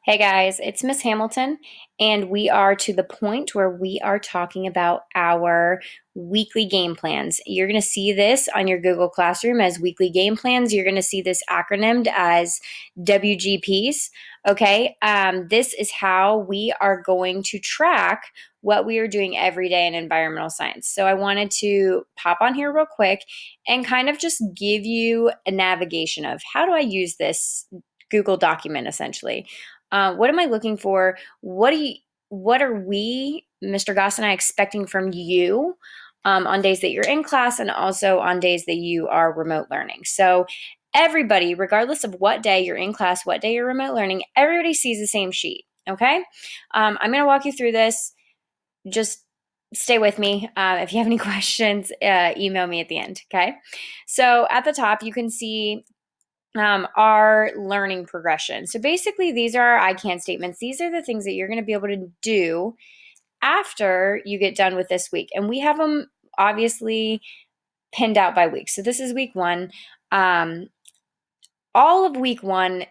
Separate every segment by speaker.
Speaker 1: Hey guys, it's Miss Hamilton, and we are to the point where we are talking about our weekly game plans. You're going to see this on your Google Classroom as weekly game plans. You're going to see this acronymed as WGPs. Okay, this is how we are going to track what we are doing every day in environmental science. So I wanted to pop on here real quick and kind of just give you a navigation of how do I use this Google document essentially. What am I looking for? What are we, Mr. Goss and I, expecting from you on days that you're in class and also on days that you are remote learning? So everybody, regardless of what day you're in class, what day you're remote learning, everybody sees the same sheet. Okay. I'm going to walk you through this. Just stay with me. If you have any questions, email me at the end. Okay. So at the top, you can see our learning progression. So basically, these are our I can statements. These are the things that you're going to be able to do after you get done with this week. And we have them obviously pinned out by week. So this is week one. All of week one,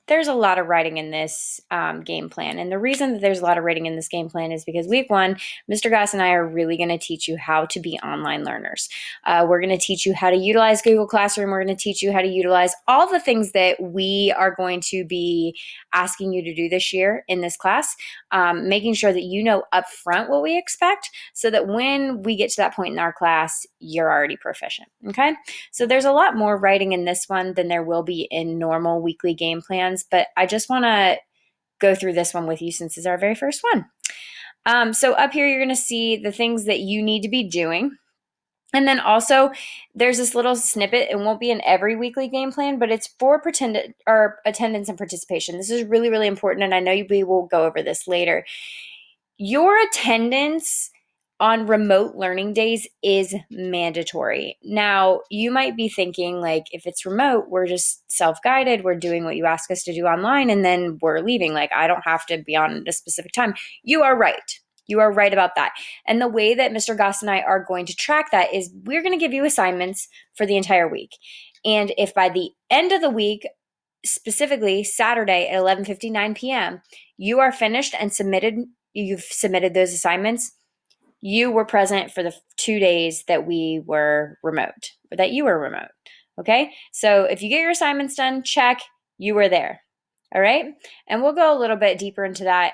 Speaker 1: there's a lot of writing in this game plan. And the reason that there's a lot of writing in this game plan is because week one, Mr. Goss and I are really going to teach you how to be online learners. We're going to teach you how to utilize Google Classroom. We're going to teach you how to utilize all the things that we are going to be asking you to do this year in this class, making sure that you know upfront what we expect so that when we get to that point in our class, you're already proficient. Okay. So there's a lot more writing in this one than there will be in normal weekly game plans, but I just want to go through this one with you since it's our very first one. So up here, you're going to see the things that you need to be doing. And then also, there's this little snippet. It won't be in every weekly game plan, but it's for attendance and participation. This is really, really important, and I know we will go over this later. Your attendance on remote learning days is mandatory. Now, you might be thinking, like, if it's remote, we're just self-guided, we're doing what you ask us to do online, and then we're leaving. Like, I don't have to be on at a specific time. You are right. You are right about that. And the way that Mr. Goss and I are going to track that is we're going to give you assignments for the entire week. And if by the end of the week, specifically Saturday at 11:59 p.m., you are finished and you've submitted those assignments, you were present for the 2 days that we were remote, or that you were remote. Okay. So if you get your assignments done, check, you were there. All right. And we'll go a little bit deeper into that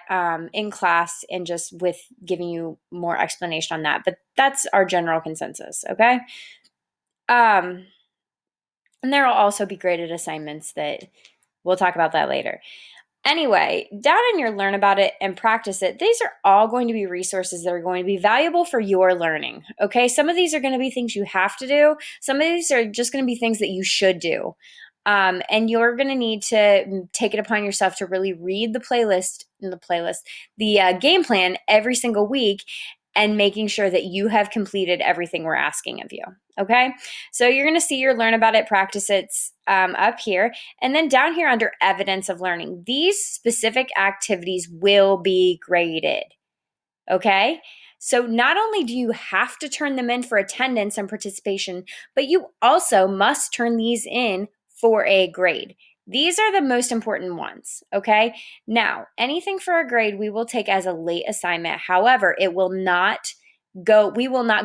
Speaker 1: in class and just with giving you more explanation on that. But that's our general consensus. Okay. And there will also be graded assignments that we'll talk about that later. Anyway, down in your learn about it and practice it, these are all going to be resources that are going to be valuable for your learning. Okay. Some of these are going to be things you have to do. Some of these are just going to be things that you should do. And you're going to need to take it upon yourself to really read the game plan every single week and making sure that you have completed everything we're asking of you. Okay. So you're going to see your learn about it, practice it's up here. And then down here under evidence of learning, these specific activities will be graded. Okay. So not only do you have to turn them in for attendance and participation, but you also must turn these in for a grade. These are the most important ones, okay? Now, anything for a grade we will take as a late assignment. However, we will not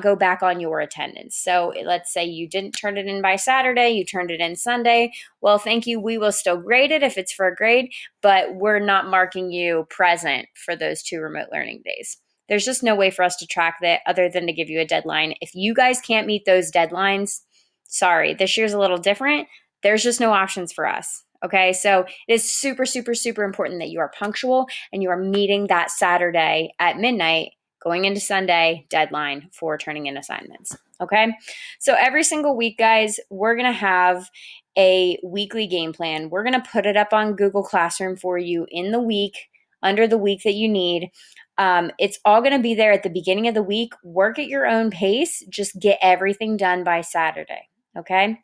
Speaker 1: go back on your attendance. So let's say you didn't turn it in by Saturday, you turned it in Sunday. Well, thank you. We will still grade it if it's for a grade, but we're not marking you present for those 2 remote learning days. There's just no way for us to track that other than to give you a deadline. If you guys can't meet those deadlines, sorry, this year's a little different. There's just no options for us. Okay, so it is super, super, super important that you are punctual and you are meeting that Saturday at midnight, going into Sunday deadline for turning in assignments. Okay, so every single week, guys, we're going to have a weekly game plan. We're going to put it up on Google Classroom for you in the week, under the week that you need. It's all going to be there at the beginning of the week. Work at your own pace. Just get everything done by Saturday. Okay.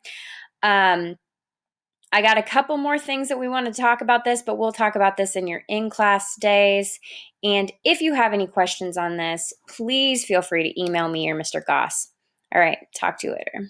Speaker 1: I got a couple more things that we want to talk about this, but we'll talk about this in your in-class days. And if you have any questions on this, please feel free to email me or Mr. Goss. All right, talk to you later.